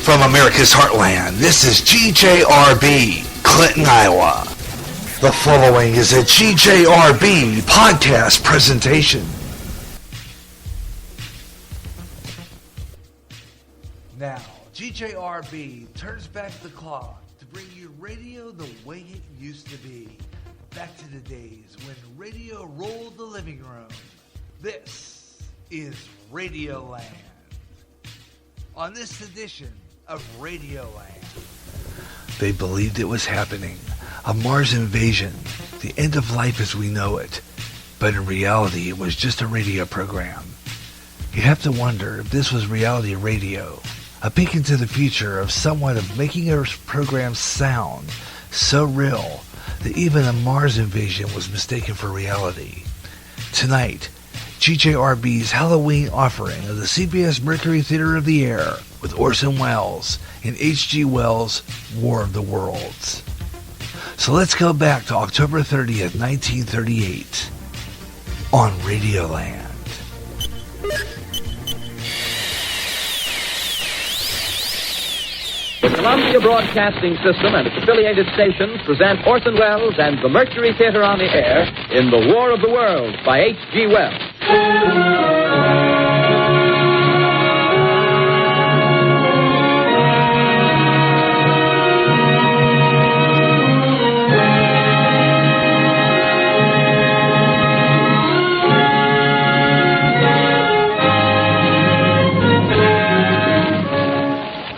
From America's heartland, this is GJRB, Clinton, Iowa. The following is a GJRB podcast presentation. Now, GJRB turns back the clock to bring you radio the way it used to be. Back to the days when radio ruled the living room. This is Radioland. On this edition of Radioland, they believed it was happening. A Mars invasion, the end of life as we know it. But in reality, it was just a radio program. You have to wonder if this was reality radio, a peek into the future of someone of making our program sound so real that even a Mars invasion was mistaken for reality. Tonight, GJRB's Halloween offering of the CBS Mercury Theater of the Air with Orson Welles in H.G. Wells' War of the Worlds. So let's go back to October 30th, 1938 on Radioland. The Columbia Broadcasting System and its affiliated stations present Orson Welles and the Mercury Theater on the Air in The War of the Worlds by H.G. Wells.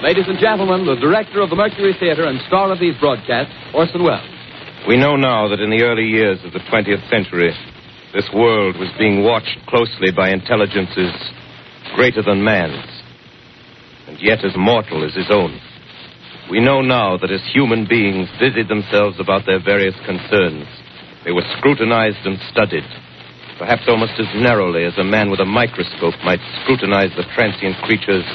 Ladies and gentlemen, the director of the Mercury Theater and star of these broadcasts, Orson Welles. We know now that in the early years of the 20th century, this world was being watched closely by intelligences greater than man's, and yet as mortal as his own. We know now that as human beings busied themselves about their various concerns, they were scrutinized and studied, perhaps almost as narrowly as a man with a microscope might scrutinize the transient creatures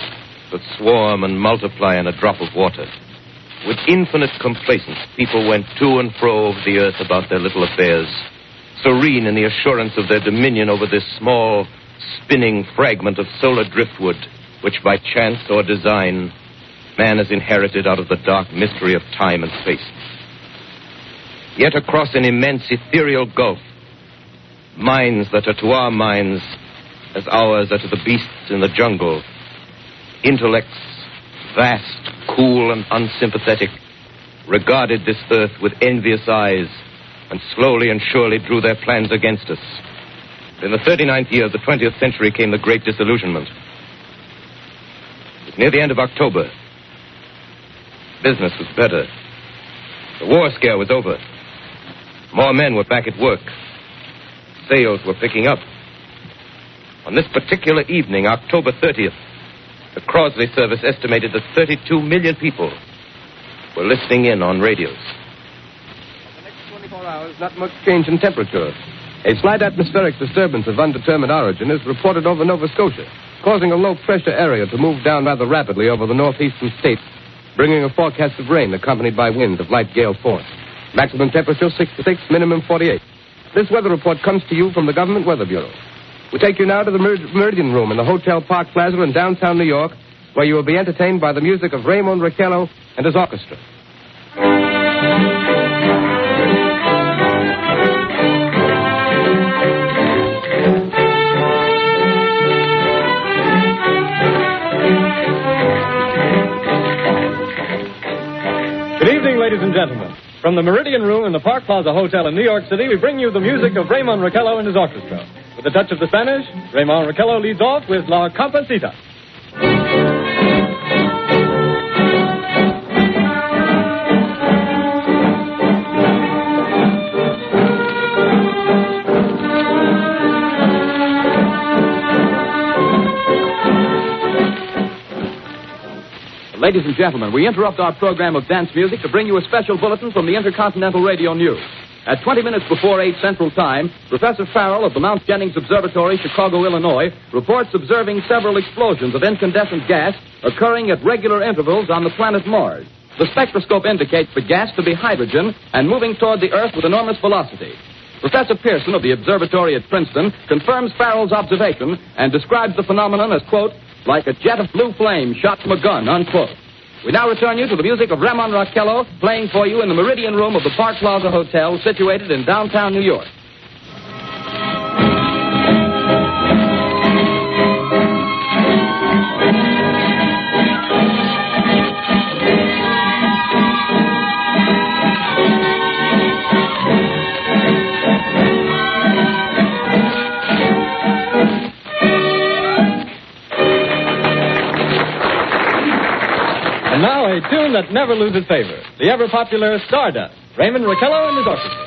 that swarm and multiply in a drop of water. With infinite complacence, people went to and fro over the earth about their little affairs, serene in the assurance of their dominion over this small, spinning fragment of solar driftwood, which by chance or design, man has inherited out of the dark mystery of time and space. Yet across an immense ethereal gulf, minds that are to our minds as ours are to the beasts in the jungle, intellects, vast, cool, and unsympathetic, regarded this earth with envious eyes and slowly and surely drew their plans against us. In the 39th year of the 20th century came the Great Disillusionment. It was near the end of October. Business was better. The war scare was over. More men were back at work. Sales were picking up. On this particular evening, October 30th, the Crosley service estimated that 32 million people were listening in on radios. For the next 24 hours, not much change in temperature. A slight atmospheric disturbance of undetermined origin is reported over Nova Scotia, causing a low-pressure area to move down rather rapidly over the northeastern states, bringing a forecast of rain accompanied by winds of light gale force. Maximum temperature 66, minimum 48. This weather report comes to you from the Government Weather Bureau. We take you now to the Meridian Room in the Hotel Park Plaza in downtown New York, where you will be entertained by the music of Raymond Raquello and his orchestra. Good evening, ladies and gentlemen. From the Meridian Room in the Park Plaza Hotel in New York City, we bring you the music of Raymond Raquello and his orchestra. With a touch of the Spanish, Raymond Raquello leads off with La Comparsita. Ladies and gentlemen, we interrupt our program of dance music to bring you a special bulletin from the Intercontinental Radio News. At 20 minutes before 8 Central Time, Professor Farrell of the Mount Jennings Observatory, Chicago, Illinois, reports observing several explosions of incandescent gas occurring at regular intervals on the planet Mars. The spectroscope indicates the gas to be hydrogen and moving toward the Earth with enormous velocity. Professor Pearson of the observatory at Princeton confirms Farrell's observation and describes the phenomenon as, quote, like a jet of blue flame shot from a gun, unquote. We now return you to the music of Ramon Raquello playing for you in the Meridian Room of the Park Plaza Hotel situated in downtown New York. And now a tune that never loses favor. The ever-popular Stardust. Raymond Raquello and his orchestra.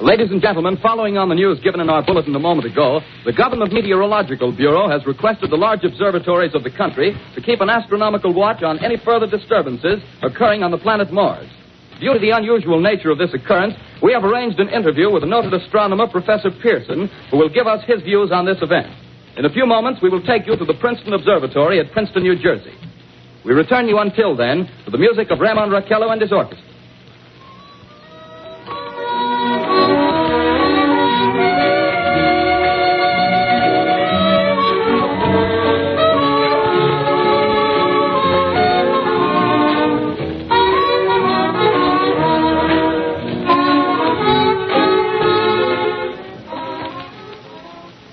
Ladies and gentlemen, following on the news given in our bulletin a moment ago, the Government Meteorological Bureau has requested the large observatories of the country to keep an astronomical watch on any further disturbances occurring on the planet Mars. Due to the unusual nature of this occurrence, we have arranged an interview with the noted astronomer, Professor Pearson, who will give us his views on this event. In a few moments, we will take you to the Princeton Observatory at Princeton, New Jersey. We return you until then to the music of Ramon Raquello and his orchestra.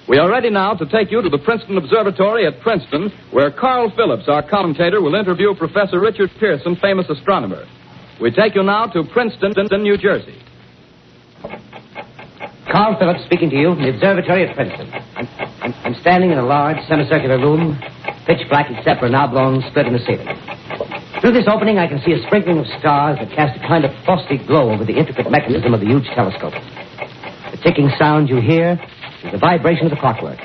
We are ready now to take you to the Princeton Observatory at Princeton, where Carl Phillips, our commentator, will interview Professor Richard Pearson, famous astronomer. We take you now to Princeton, New Jersey. Carl Phillips speaking to you from the observatory at Princeton. I'm standing in a large semicircular room, pitch black except for an oblong split in the ceiling. Through this opening, I can see a sprinkling of stars that cast a kind of frosty glow over the intricate mechanism of the huge telescope. The ticking sound you hear is the vibration of the clockwork.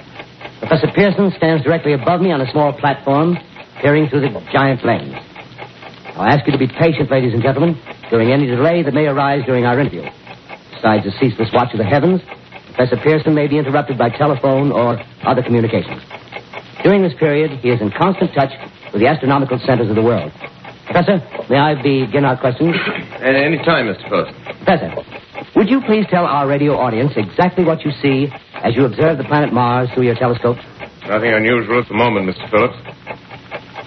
Professor Pearson stands directly above me on a small platform, peering through the giant lens. I'll ask you to be patient, ladies and gentlemen, during any delay that may arise during our interview. Besides the ceaseless watch of the heavens, Professor Pearson may be interrupted by telephone or other communications. During this period, he is in constant touch with the astronomical centers of the world. Professor, may I begin our questions? At any time, Mr. Phillips. Professor, would you please tell our radio audience exactly what you see as you observe the planet Mars through your telescope? Nothing unusual at the moment, Mr. Phillips.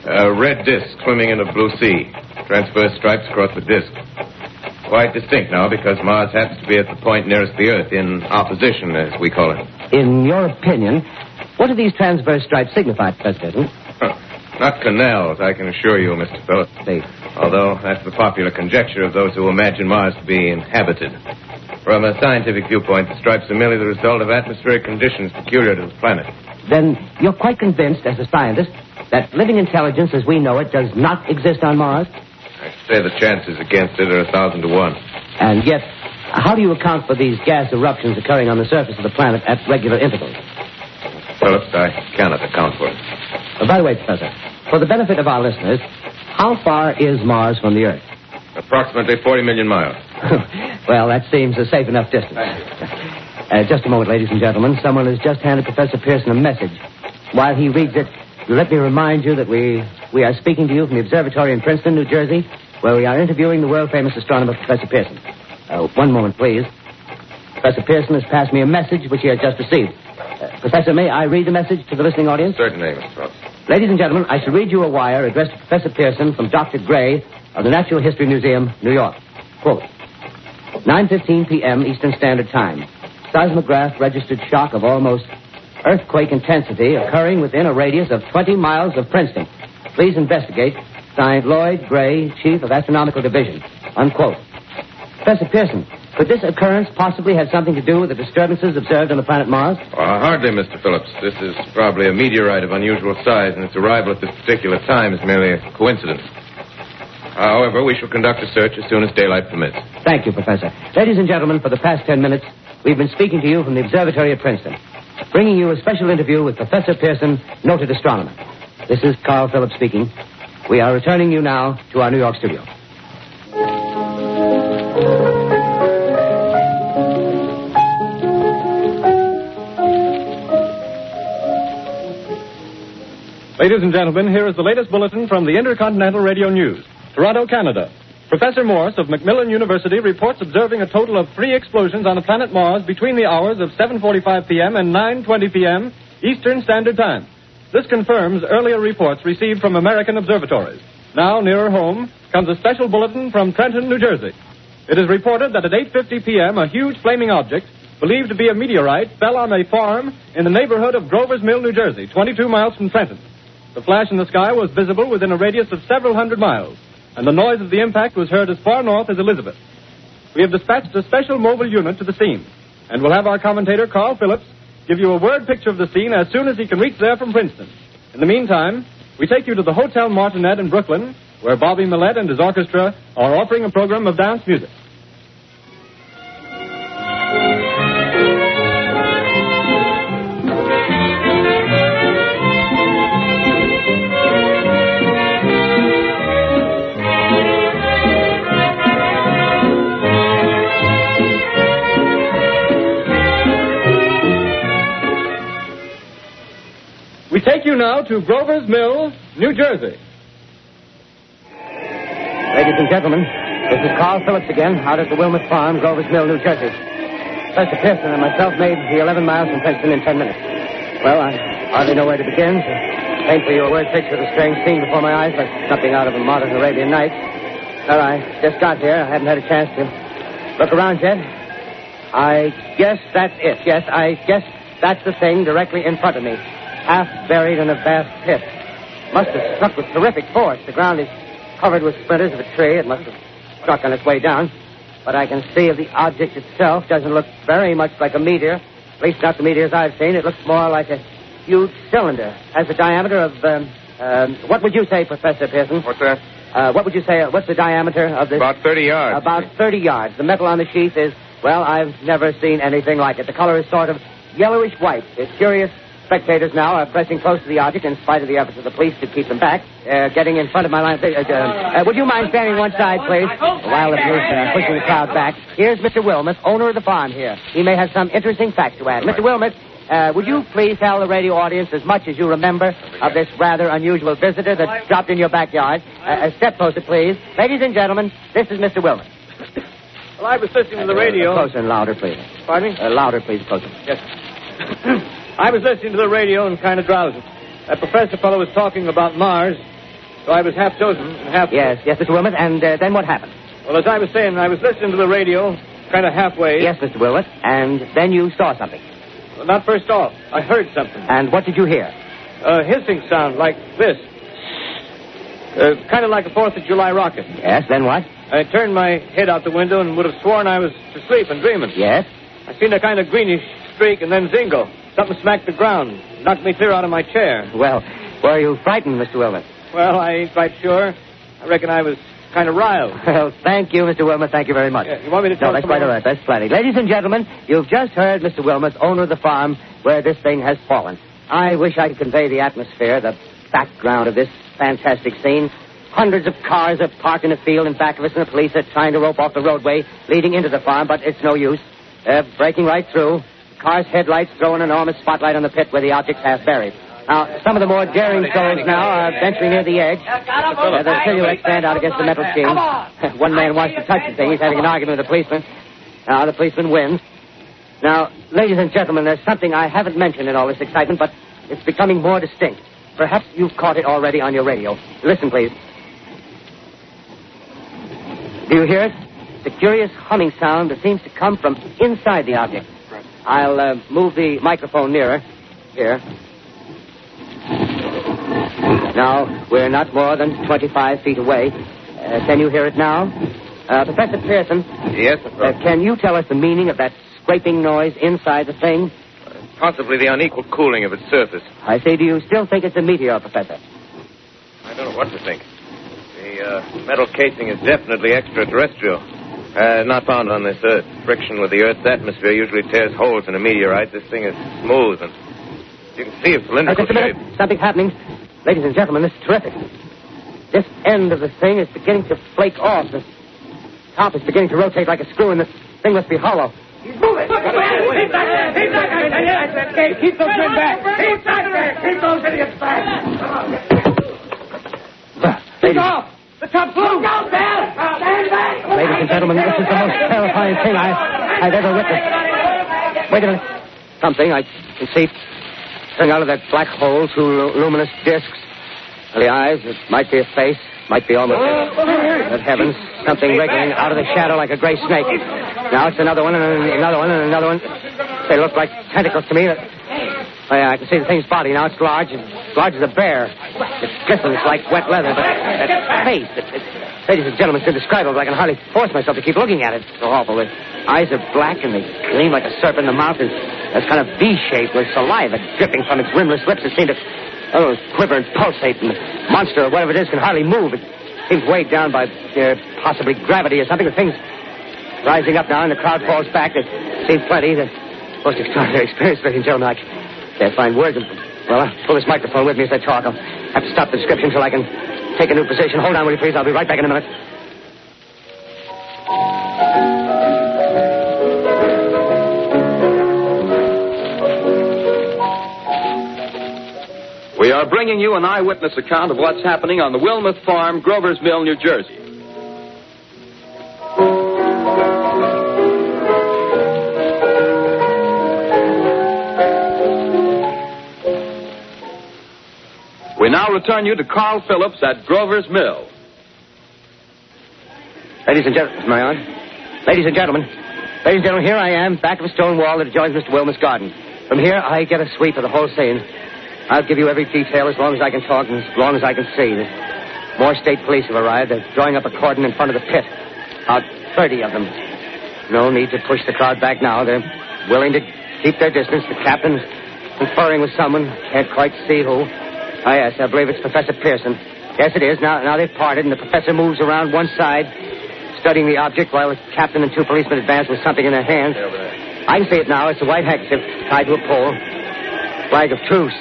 A red disk swimming in a blue sea. Transverse stripes across the disk. Quite distinct now because Mars happens to be at the point nearest the Earth, in opposition, as we call it. In your opinion, what do these transverse stripes signify, Professor? Not canals, I can assure you, Mr. Phillips. Although that's the popular conjecture of those who imagine Mars to be inhabited. From a scientific viewpoint, the stripes are merely the result of atmospheric conditions peculiar to the planet. Then you're quite convinced, as a scientist, that living intelligence as we know it does not exist on Mars? I say the chances against it are 1,000 to 1. And yet, how do you account for these gas eruptions occurring on the surface of the planet at regular intervals? Phillips, I cannot account for it. By the way, Professor, for the benefit of our listeners, how far is Mars from the Earth? Approximately 40 million miles. Well, that seems a safe enough distance. Just a moment, ladies and gentlemen. Someone has just handed Professor Pearson a message. While he reads it, let me remind you that we are speaking to you from the observatory in Princeton, New Jersey, where we are interviewing the world-famous astronomer, Professor Pearson. One moment, please. Professor Pearson has passed me a message which he has just received. Professor, may I read the message to the listening audience? Certainly, Mr. Phillips. Ladies and gentlemen, I shall read you a wire addressed to Professor Pearson from Dr. Gray of the Natural History Museum, New York. Quote, 9:15 p.m. Eastern Standard Time. Seismograph registered shock of almost earthquake intensity occurring within a radius of 20 miles of Princeton. Please investigate. Signed, Lloyd Gray, Chief of Astronomical Division. Unquote. Professor Pearson, could this occurrence possibly have something to do with the disturbances observed on the planet Mars? Hardly, Mr. Phillips. This is probably a meteorite of unusual size, and its arrival at this particular time is merely a coincidence. However, we shall conduct a search as soon as daylight permits. Thank you, Professor. Ladies and gentlemen, for the past 10 minutes, we've been speaking to you from the observatory at Princeton, bringing you a special interview with Professor Pearson, noted astronomer. This is Carl Phillips speaking. We are returning you now to our New York studio. Ladies and gentlemen, here is the latest bulletin from the Intercontinental Radio News. Toronto, Canada. Professor Morse of Macmillan University reports observing a total of 3 explosions on the planet Mars between the hours of 7:45 p.m. and 9:20 p.m. Eastern Standard Time. This confirms earlier reports received from American observatories. Now, nearer home, comes a special bulletin from Trenton, New Jersey. It is reported that at 8:50 p.m., a huge flaming object, believed to be a meteorite, fell on a farm in the neighborhood of Grover's Mill, New Jersey, 22 miles from Trenton. The flash in the sky was visible within a radius of several hundred miles, and the noise of the impact was heard as far north as Elizabeth. We have dispatched a special mobile unit to the scene, and we'll have our commentator, Carl Phillips, give you a word picture of the scene as soon as he can reach there from Princeton. In the meantime, we take you to the Hotel Martinet in Brooklyn, where Bobby Millett and his orchestra are offering a program of dance music. We take you now to Grover's Mill, New Jersey. Ladies and gentlemen, this is Carl Phillips again, out at the Wilmot Farm, Grover's Mill, New Jersey. Professor Pearson and myself made the 11 miles from Princeton in 10 minutes. Well, I hardly know where to begin. To paint for you a word picture of the strange scene before my eyes, like something out of a modern Arabian Nights. Well, I just got here. I haven't had a chance to look around yet. I guess that's it. Yes, I guess that's the thing directly in front of me. Half buried in a vast pit. Must have struck with terrific force. The ground is covered with splinters of a tree. It must have struck on its way down. But I can see the object itself doesn't look very much like a meteor. At least not the meteors I've seen. It looks more like a huge cylinder. Has a diameter of, what would you say, Professor Pearson? What's that? What would you say, what's the diameter of this? About 30 yards. About 30 yards. The metal on the sheath is, well, I've never seen anything like it. The color is sort of yellowish white. It's curious. Spectators now are pressing close to the object in spite of the efforts of the police to keep them back. Getting in front of my line. Would you mind standing one side, please? While the police are pushing the crowd back. Here's Mr. Wilmot, owner of the farm here. He may have some interesting facts to add. Mr. Wilmot, would you please tell the radio audience as much as you remember of this rather unusual visitor that dropped in your backyard? A step closer, please. Ladies and gentlemen, this is Mr. Wilmot. Well, I was listening to the radio. Closer and louder, please. Pardon me? Louder, please, closer. Yes. I was listening to the radio and kind of drowsy. That professor fellow was talking about Mars, so I was half chosen and half... Yes, Mr. Wilmot, and then what happened? Well, as I was saying, I was listening to the radio, kind of halfway. Yes, Mr. Wilmot, and then you saw something. Well, not first off. I heard something. And what did you hear? A hissing sound like this. Kind of like a 4th of July rocket. Yes, then what? I turned my head out the window and would have sworn I was asleep and dreaming. Yes? I seen a kind of greenish streak and then zingo. Something smacked the ground, knocked me clear out of my chair. Well, were you frightened, Mr. Wilmot? Well, I ain't quite sure. I reckon I was kind of riled. Well, thank you, Mr. Wilmot. Thank you very much. You want me to tell No, that's quite all right. That's plenty. Ladies and gentlemen, you've just heard Mr. Wilmot, owner of the farm where this thing has fallen. I wish I could convey the atmosphere, the background of this fantastic scene. Hundreds of cars are parked in a field in back of us, and the police are trying to rope off the roadway leading into the farm, but it's no use. They're breaking right through. The car's headlights throw an enormous spotlight on the pit where the object's half buried. Now, some of the more daring souls now are venturing near the edge. The silhouettes stand out against the metal sheen. One man wants to touch the thing. He's having an argument with the policeman. Now, the policeman wins. Now, ladies and gentlemen, there's something I haven't mentioned in all this excitement, but it's becoming more distinct. Perhaps you've caught it already on your radio. Listen, please. Do you hear it? It's a curious humming sound that seems to come from inside the object. I'll move the microphone nearer. Here. Now, we're not more than 25 feet away. Can you hear it now? Professor Pearson? Yes, can you tell us the meaning of that scraping noise inside the thing? Possibly the unequal cooling of its surface. I say, do you still think it's a meteor, Professor? I don't know what to think. The metal casing is definitely extraterrestrial. Not found on this Earth. Friction with the Earth's atmosphere usually tears holes in a meteorite. This thing is smooth, and you can see its cylindrical just a minute. shape. Something's happening. Ladies and gentlemen, this is terrific. This end of the thing is beginning to flake off. The top is beginning to rotate like a screw, and the thing must be hollow. He's moving. Keep back there. Keep those men back. Keep those idiots back. and gentlemen, this is the most terrifying thing I've ever witnessed. Wait a minute. Something I can see coming out of that black hole, two luminous discs. The eyes, it might be a face, might be almost... Good heavens, something wriggling out of the shadow like a gray snake. Now it's another one, and another one, and another one. They look like tentacles to me. Oh, yeah, I can see the thing's body. Now it's large as a bear. It glistens like wet leather, but that face, ladies and gentlemen, it's indescribable. I can hardly force myself to keep looking at it. It's so awful. The eyes are black, and they gleam like a serpent. The mouth is kind of V-shaped with saliva dripping from its rimless lips. It seems to quiver and pulsate, and the monster, or whatever it is, can hardly move. It seems weighed down by possibly gravity or something. The thing's rising up now, and the crowd falls back. There seems plenty. The most extraordinary experience, ladies and gentlemen. I can't find words. Well, I'll pull this microphone with me as I talk. I'll have to stop the description until I can take a new position. Hold on, will you please? I'll be right back in a minute. We are bringing you an eyewitness account of what's happening on the Wilmuth Farm, Grover's Mill, New Jersey. We now return you to Carl Phillips at Grover's Mill. Ladies and gentlemen, am I on? Ladies and gentlemen, here I am, back of a stone wall that adjoins Mr. Wilmuth's garden. From here, I get a sweep of the whole scene. I'll give you every detail as long as I can talk and as long as I can see. More state police have arrived. They're drawing up a cordon in front of the pit. About 30 of them. No need to push the crowd back now. They're willing to keep their distance. The captain's conferring with someone. Can't quite see who. Oh, yes, I believe it's Professor Pearson. Yes, it is. Now they've parted, and the professor moves around one side, studying the object while the captain and two policemen advance with something in their hands. I can see it now. It's a white handkerchief tied to a pole. Flag of truce.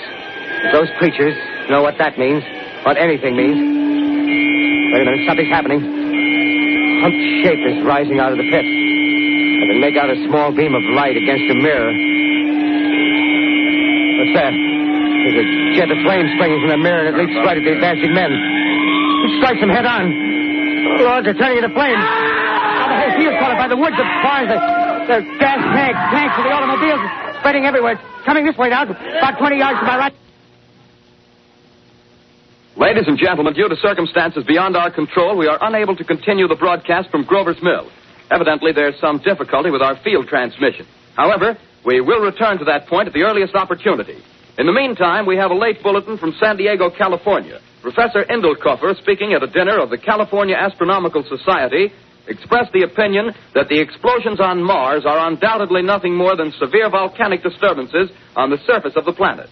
If those creatures know what that means, what anything means. Wait a minute, something's happening. A humped shape is rising out of the pit. I can make out a small beam of light against a mirror. What's that? There's a jet of flame springing from the mirror, and it leaps right at the advancing men. It strikes them head on. Oh, Lord, they're turning into flames. Now the whole field's caught up by the woods, the barns, the gas tanks of the automobiles spreading everywhere. It's coming this way now, about 20 yards to my right. Ladies and gentlemen, due to circumstances beyond our control, we are unable to continue the broadcast from Grover's Mill. Evidently, there's some difficulty with our field transmission. However, we will return to that point at the earliest opportunity. In the meantime, we have a late bulletin from San Diego, California. Professor Indelkoffer, speaking at a dinner of the California Astronomical Society, expressed the opinion that the explosions on Mars are undoubtedly nothing more than severe volcanic disturbances on the surface of the planet.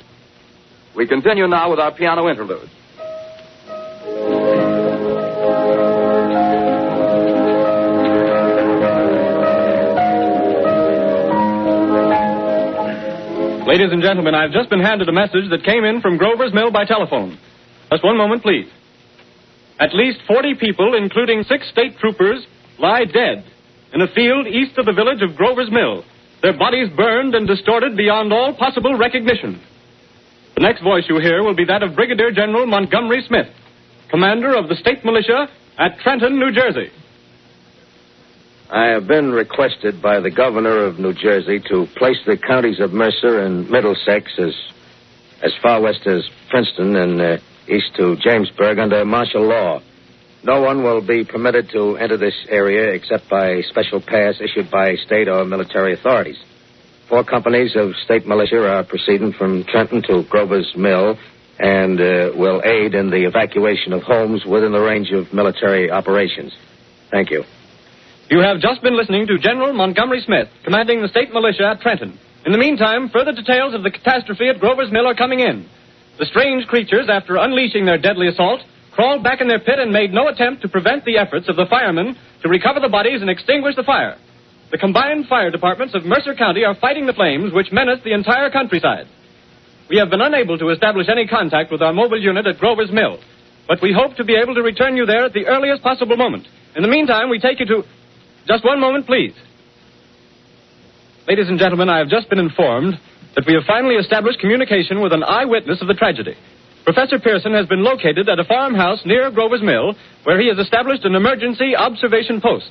We continue now with our piano interlude. Ladies and gentlemen, I've just been handed a message that came in from Grover's Mill by telephone. Just one moment, please. At least 40 people, including 6 state troopers, lie dead in a field east of the village of Grover's Mill. Their bodies burned and distorted beyond all possible recognition. The next voice you hear will be that of Brigadier General Montgomery Smith, commander of the state militia at Trenton, New Jersey. I have been requested by the governor of New Jersey to place the counties of Mercer and Middlesex as far west as Princeton and east to Jamesburg under martial law. No one will be permitted to enter this area except by special pass issued by state or military authorities. 4 companies of state militia are proceeding from Trenton to Grover's Mill and will aid in the evacuation of homes within the range of military operations. Thank you. You have just been listening to General Montgomery Smith, commanding the state militia at Trenton. In the meantime, further details of the catastrophe at Grover's Mill are coming in. The strange creatures, after unleashing their deadly assault, crawled back in their pit and made no attempt to prevent the efforts of the firemen to recover the bodies and extinguish the fire. The combined fire departments of Mercer County are fighting the flames which menace the entire countryside. We have been unable to establish any contact with our mobile unit at Grover's Mill, but we hope to be able to return you there at the earliest possible moment. In the meantime, we take you to... Just one moment, please. Ladies and gentlemen, I have just been informed that we have finally established communication with an eyewitness of the tragedy. Professor Pearson has been located at a farmhouse near Grover's Mill, where he has established an emergency observation post.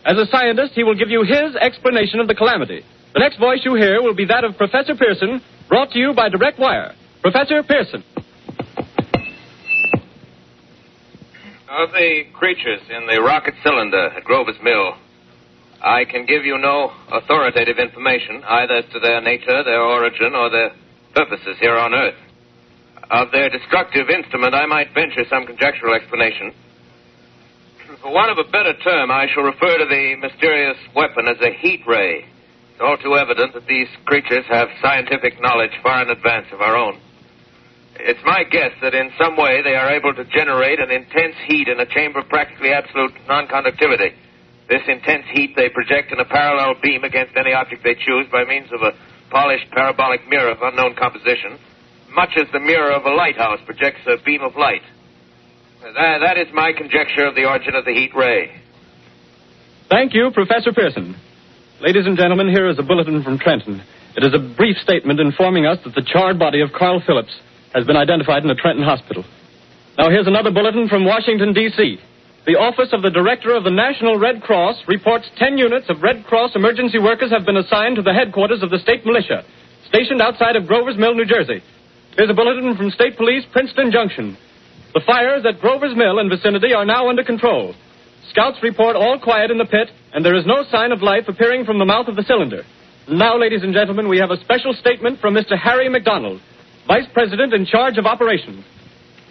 As a scientist, he will give you his explanation of the calamity. The next voice you hear will be that of Professor Pearson, brought to you by direct wire. Professor Pearson. Of the creatures in the rocket cylinder at Grover's Mill, I can give you no authoritative information, either as to their nature, their origin, or their purposes here on Earth. Of their destructive instrument, I might venture some conjectural explanation. For want of a better term, I shall refer to the mysterious weapon as a heat ray. It's all too evident that these creatures have scientific knowledge far in advance of our own. It's my guess that in some way they are able to generate an intense heat in a chamber of practically absolute non-conductivity. This intense heat they project in a parallel beam against any object they choose by means of a polished parabolic mirror of unknown composition, much as the mirror of a lighthouse projects a beam of light. That is my conjecture of the origin of the heat ray. Thank you, Professor Pearson. Ladies and gentlemen, here is a bulletin from Trenton. It is a brief statement informing us that the charred body of Carl Phillips has been identified in a Trenton hospital. Now here's another bulletin from Washington, D.C. The Office of the Director of the National Red Cross reports 10 units of Red Cross emergency workers have been assigned to the headquarters of the state militia, stationed outside of Grover's Mill, New Jersey. Here's a bulletin from State Police, Princeton Junction. The fires at Grover's Mill and vicinity are now under control. Scouts report all quiet in the pit, and there is no sign of life appearing from the mouth of the cylinder. Now, ladies and gentlemen, we have a special statement from Mr. Harry McDonald, Vice President in charge of operations.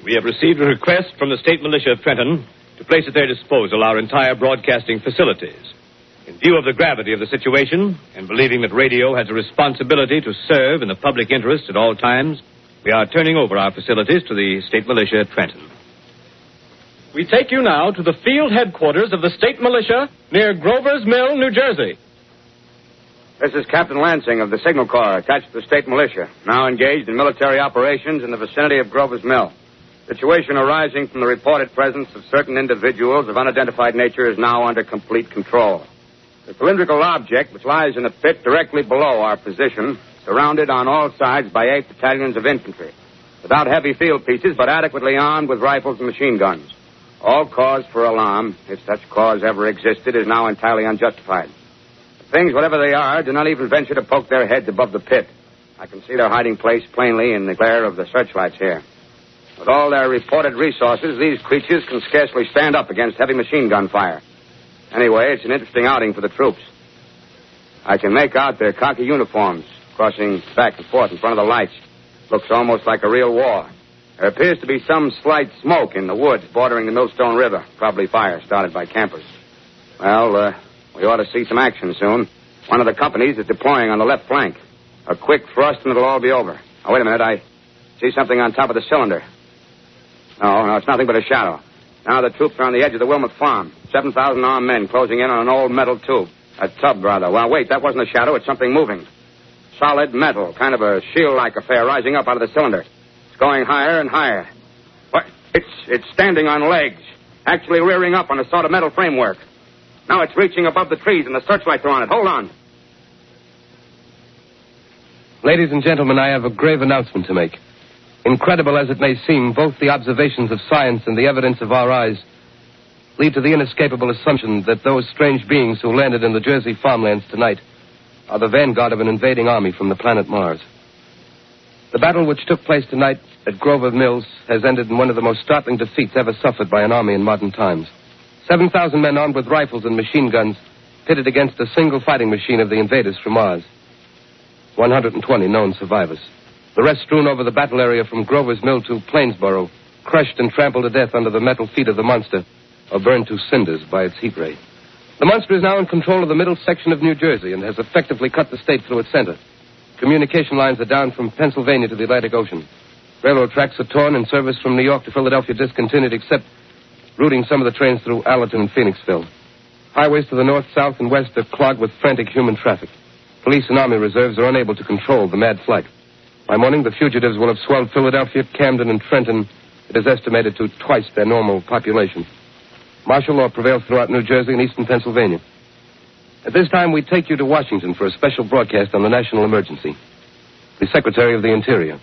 We have received a request from the State Militia of Trenton to place at their disposal our entire broadcasting facilities. In view of the gravity of the situation, and believing that radio has a responsibility to serve in the public interest at all times, we are turning over our facilities to the State Militia at Trenton. We take you now to the field headquarters of the State Militia near Grover's Mill, New Jersey. This is Captain Lansing of the Signal Corps, attached to the State Militia, now engaged in military operations in the vicinity of Grover's Mill. Situation arising from the reported presence of certain individuals of unidentified nature is now under complete control. The cylindrical object, which lies in a pit directly below our position, surrounded on all sides by 8 battalions of infantry, without heavy field pieces, but adequately armed with rifles and machine guns. All cause for alarm, if such cause ever existed, is now entirely unjustified. The things, whatever they are, do not even venture to poke their heads above the pit. I can see their hiding place plainly in the glare of the searchlights here. With all their reported resources, these creatures can scarcely stand up against heavy machine gun fire. Anyway, it's an interesting outing for the troops. I can make out their khaki uniforms crossing back and forth in front of the lights. Looks almost like a real war. There appears to be some slight smoke in the woods bordering the Millstone River. Probably fire started by campers. Well, we ought to see some action soon. One of the companies is deploying on the left flank. A quick thrust and it'll all be over. Oh, wait a minute. I see something on top of the cylinder. No, it's nothing but a shadow. Now the troops are on the edge of the Wilmot Farm. 7,000 armed men closing in on an old metal tube. A tub, rather. Well, wait, that wasn't a shadow. It's something moving. Solid metal, kind of a shield-like affair rising up out of the cylinder. It's going higher and higher. What? It's standing on legs, actually rearing up on a sort of metal framework. Now it's reaching above the trees and the searchlights are on it. Hold on. Ladies and gentlemen, I have a grave announcement to make. Incredible as it may seem, both the observations of science and the evidence of our eyes lead to the inescapable assumption that those strange beings who landed in the Jersey farmlands tonight are the vanguard of an invading army from the planet Mars. The battle which took place tonight at Grover Mills has ended in one of the most startling defeats ever suffered by an army in modern times. 7,000 men armed with rifles and machine guns pitted against a single fighting machine of the invaders from Mars. 120 known survivors. The rest strewn over the battle area from Grover's Mill to Plainsboro, crushed and trampled to death under the metal feet of the monster, or burned to cinders by its heat ray. The monster is now in control of the middle section of New Jersey and has effectively cut the state through its center. Communication lines are down from Pennsylvania to the Atlantic Ocean. Railroad tracks are torn and service from New York to Philadelphia discontinued, except routing some of the trains through Allerton and Phoenixville. Highways to the north, south, and west are clogged with frantic human traffic. Police and army reserves are unable to control the mad flight. By morning, the fugitives will have swelled Philadelphia, Camden, and Trenton. It is estimated to twice their normal population. Martial law prevails throughout New Jersey and eastern Pennsylvania. At this time, we take you to Washington for a special broadcast on the national emergency. The Secretary of the Interior.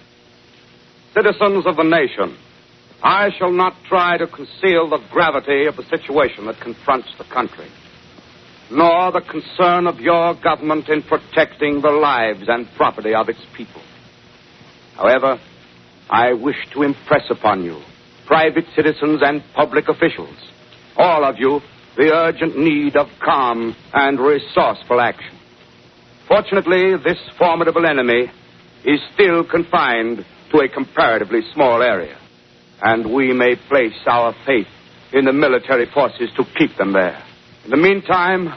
Citizens of the nation, I shall not try to conceal the gravity of the situation that confronts the country. nor the concern of your government in protecting the lives and property of its people. However, I wish to impress upon you, private citizens and public officials, all of you, the urgent need of calm and resourceful action. Fortunately, this formidable enemy is still confined to a comparatively small area, and we may place our faith in the military forces to keep them there. In the meantime,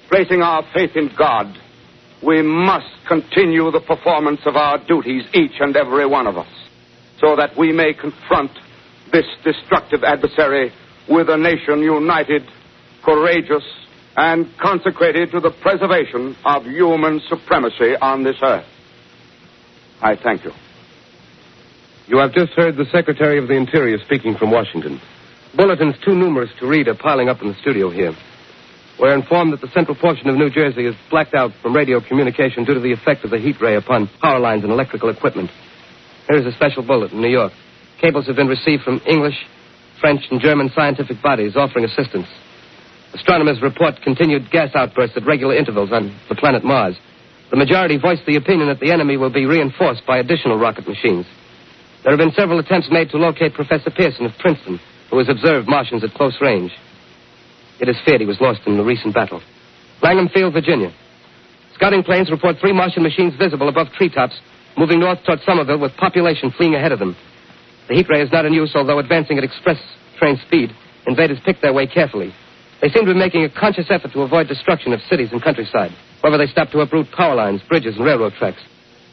placing our faith in God, we must continue the performance of our duties, each and every one of us, so that we may confront this destructive adversary with a nation united, courageous, and consecrated to the preservation of human supremacy on this earth. I thank you. You have just heard the Secretary of the Interior speaking from Washington. Bulletins too numerous to read are piling up in the studio here. We're informed that the central portion of New Jersey is blacked out from radio communication due to the effect of the heat ray upon power lines and electrical equipment. Here's a special bulletin in New York. Cables have been received from English, French, and German scientific bodies offering assistance. Astronomers report continued gas outbursts at regular intervals on the planet Mars. The majority voiced the opinion that the enemy will be reinforced by additional rocket machines. There have been several attempts made to locate Professor Pearson of Princeton, who has observed Martians at close range. It is feared he was lost in the recent battle. Langham Field, Virginia. Scouting planes report 3 Martian machines visible above treetops, moving north toward Somerville with population fleeing ahead of them. The heat ray is not in use, although advancing at express train speed. Invaders pick their way carefully. They seem to be making a conscious effort to avoid destruction of cities and countryside. However, they stop to uproot power lines, bridges, and railroad tracks.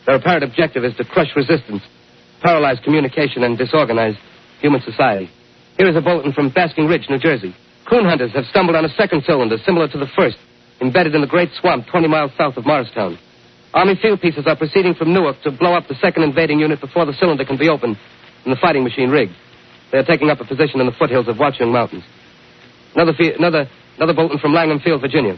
Their apparent objective is to crush resistance, paralyze communication, and disorganize human society. Here is a bulletin from Basking Ridge, New Jersey. Coon hunters have stumbled on a second cylinder similar to the first, embedded in the great swamp 20 miles south of Morristown. Army field pieces are proceeding from Newark to blow up the second invading unit before the cylinder can be opened and the fighting machine rigged. They are taking up a position in the foothills of Watchung Mountains. Another bulletin from Langham Field, Virginia.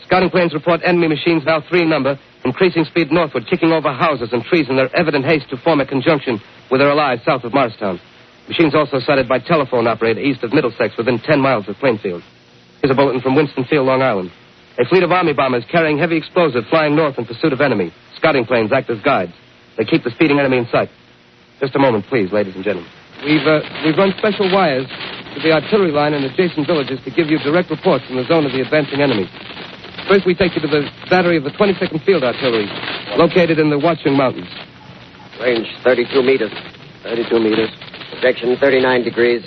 Scouting planes report enemy machines, now 3 in number, increasing speed northward, kicking over houses and trees in their evident haste to form a conjunction with their allies south of Morristown. Machines also sighted by telephone operator east of Middlesex within 10 miles of Plainfield. Here's a bulletin from Winstonfield, Long Island. A fleet of Army bombers carrying heavy explosives flying north in pursuit of enemy. Scouting planes act as guides. They keep the speeding enemy in sight. Just a moment, please, ladies and gentlemen. We've run special wires to the artillery line and adjacent villages to give you direct reports from the zone of the advancing enemy. First, we take you to the battery of the 22nd Field Artillery, located in the Watchung Mountains. Range 32 meters. 32 meters. Projection 39 degrees.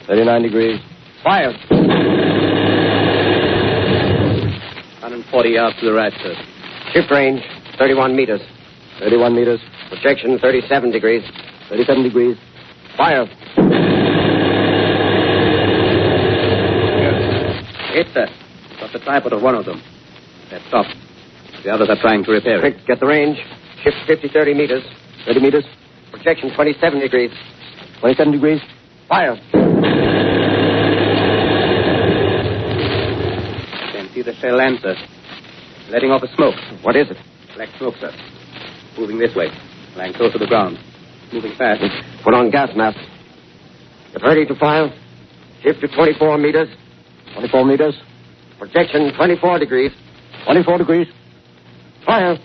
39 degrees. Fire. 140 yards to the right, sir. Shift range 31 meters. 31 meters. Projection 37 degrees. 37 degrees. Fire. Hit, sir. Got the tripod of one of them. They're stopped. The others are trying to repair it. Get the range. Shift 30 meters. 30 meters. Projection 27 degrees. 27 degrees. Fire. Can see the shell land, sir. Letting off a smoke. What is it? Black smoke, sir. Moving this way. Lying close to the ground. Moving fast. Put on gas mask. Get ready to fire. Shift to 24 meters. 24 meters. Projection 24 degrees. 24 degrees. Fire.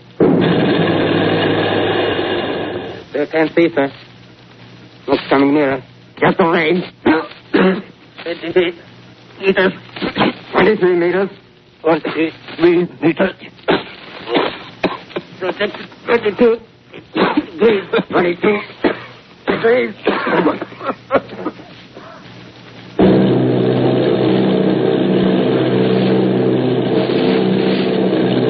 Still can't see, sir. Smoke's coming nearer. Get the range. 23 meters. 23 meters. 23 meters. Projection 22 degrees. 22 degrees.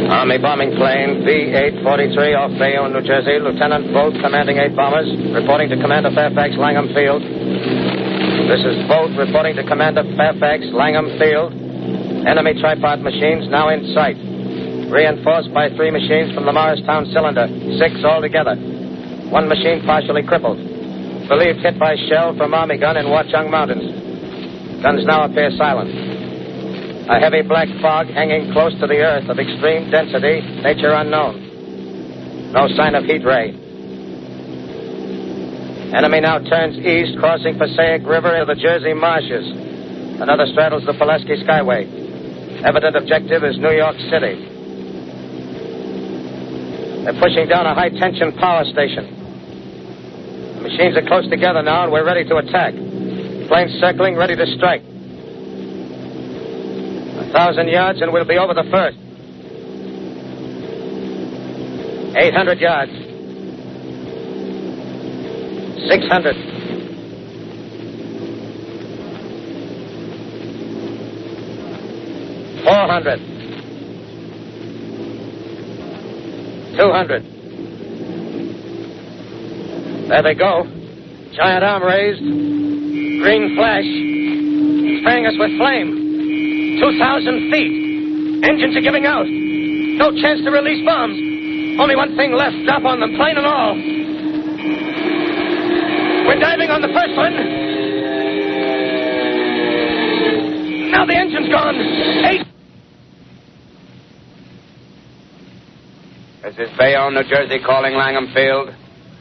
Army bombing plane B-843 off Bayonne, New Jersey. Lieutenant Vogt, commanding 8 bombers, reporting to Commander Fairfax, Langham Field. This is Vogt reporting to Commander Fairfax, Langham Field. Enemy tripod machines now in sight. Reinforced by 3 machines from the Morristown cylinder, 6 altogether. 1 machine partially crippled. Believed hit by shell from Army gun in Watchung Mountains. Guns now appear silent. A heavy black fog hanging close to the earth of extreme density, nature unknown. No sign of heat ray. Enemy now turns east, crossing Passaic River into the Jersey marshes. Another straddles the Pulaski Skyway. Evident objective is New York City. They're pushing down a high-tension power station. The machines are close together now, and we're ready to attack. Planes circling, ready to strike. 1,000 yards, and we'll be over the first. 800 yards. 600. 400. 200. There they go. Giant arm raised. Green flash. Spraying us with flame. 2,000 feet. Engines are giving out. No chance to release bombs. Only one thing left. Drop on them, plane and all. We're diving on the first one. Now the engine's gone. 8. This is Bayonne, New Jersey, calling Langham Field.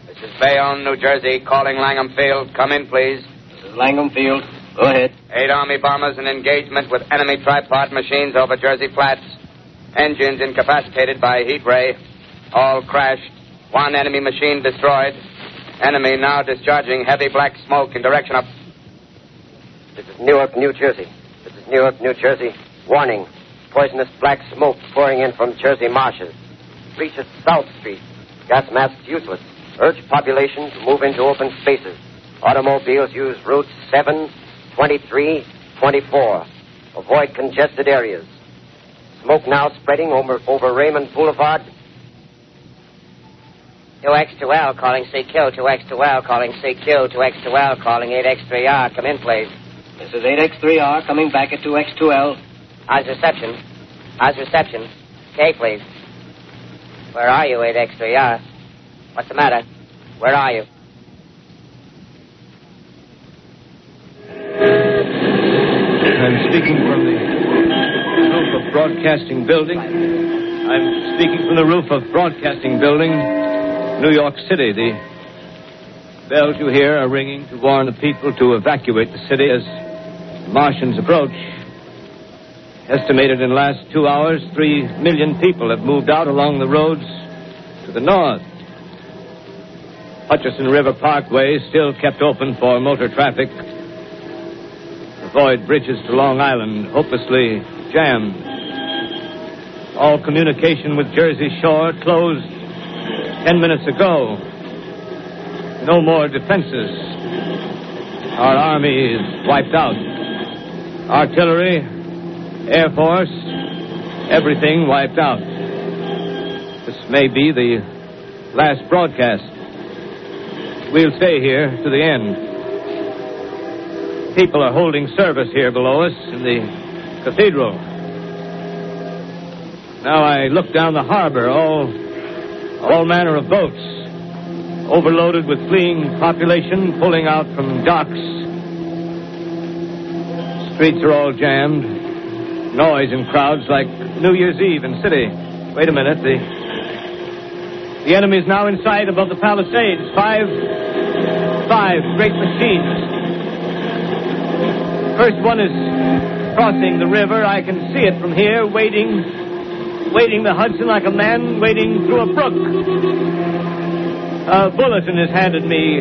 This is Bayonne, New Jersey, calling Langham Field. Come in, please. This is Langham Field. Go ahead. 8 Army bombers in engagement with enemy tripod machines over Jersey Flats. Engines incapacitated by heat ray. All crashed. 1 enemy machine destroyed. Enemy now discharging heavy black smoke in direction of... This is Newark, New Jersey. This is Newark, New Jersey. Warning. Poisonous black smoke pouring in from Jersey marshes. Reaches South Street. Gas masks useless. Urge population to move into open spaces. Automobiles use routes 7, 23, 24. Avoid congested areas. Smoke now spreading over Raymond Boulevard. 2X2L calling CQ. 2X2L calling CQ. 2X2L calling 8X3R. Come in, please. This is 8X3R coming back at 2X2L. How's reception? How's reception? Okay, please. Where are you, 8X3R? What's the matter? Where are you? I'm speaking from the roof of Broadcasting Building. I'm speaking from the roof of Broadcasting Building, New York City. The bells you hear are ringing to warn the people to evacuate the city as the Martians approach. Estimated in the last 2 hours, 3 million people have moved out along the roads to the north. Hutchison River Parkway is still kept open for motor traffic. Avoid bridges to Long Island, hopelessly jammed. All communication with Jersey Shore closed 10 minutes ago. No more defenses. Our army is wiped out. Artillery, Air Force, everything wiped out. This may be the last broadcast. We'll stay here to the end. People are holding service here below us in the cathedral. Now I look down the harbor, all manner of boats, overloaded with fleeing population, pulling out from docks. Streets are all jammed. Noise in crowds like New Year's Eve in city. Wait a minute, the enemy's now in sight above the Palisades. Five great machines. First one is crossing the river. I can see it from here, wading the Hudson like a man wading through a brook. A bulletin is handed me.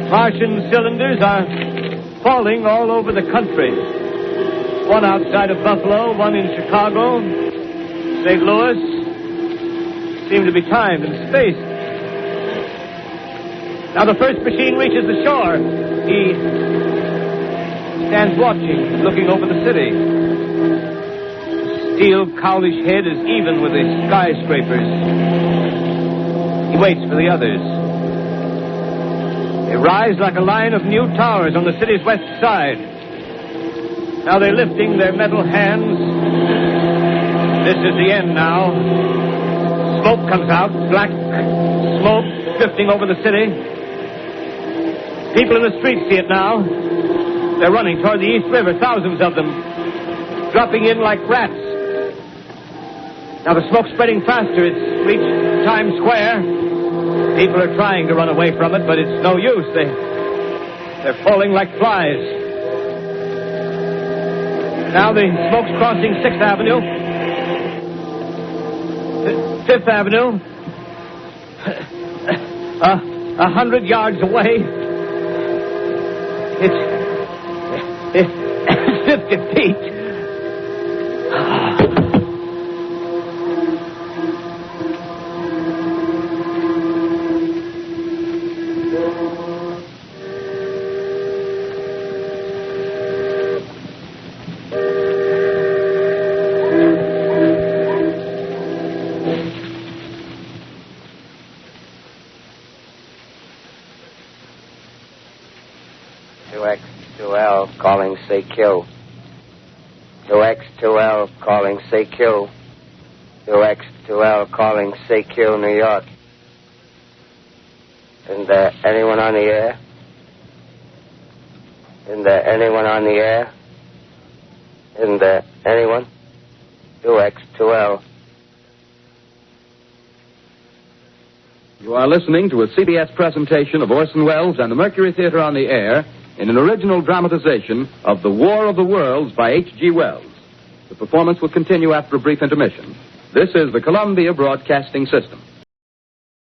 Martian cylinders are falling all over the country. One outside of Buffalo, one in Chicago, St. Louis. Seem to be timed and spaced. Now the first machine reaches the shore. He stands watching, looking over the city. The steel cowlish head is even with the skyscrapers. He waits for the others. They rise like a line of new towers on the city's west side. Now they're lifting their metal hands. This is the end now. Smoke comes out, black smoke drifting over the city. People in the streets see it now. They're running toward the East River, thousands of them, dropping in like rats. Now the smoke's spreading faster. It's reached Times Square. People are trying to run away from it, but it's no use. They're falling like flies. Now the smoke's crossing 6th Avenue. 5th Avenue. 100 yards away. It's 50 feet. Calling CQ. 2X2L calling CQ. 2X2L calling CQ, New York. Isn't there anyone on the air? Isn't there anyone on the air? Isn't there anyone? 2X2L. You are listening to a CBS presentation of Orson Welles and the Mercury Theater on the Air in an original dramatization of The War of the Worlds by H.G. Wells. The performance will continue after a brief intermission. This is the Columbia Broadcasting System.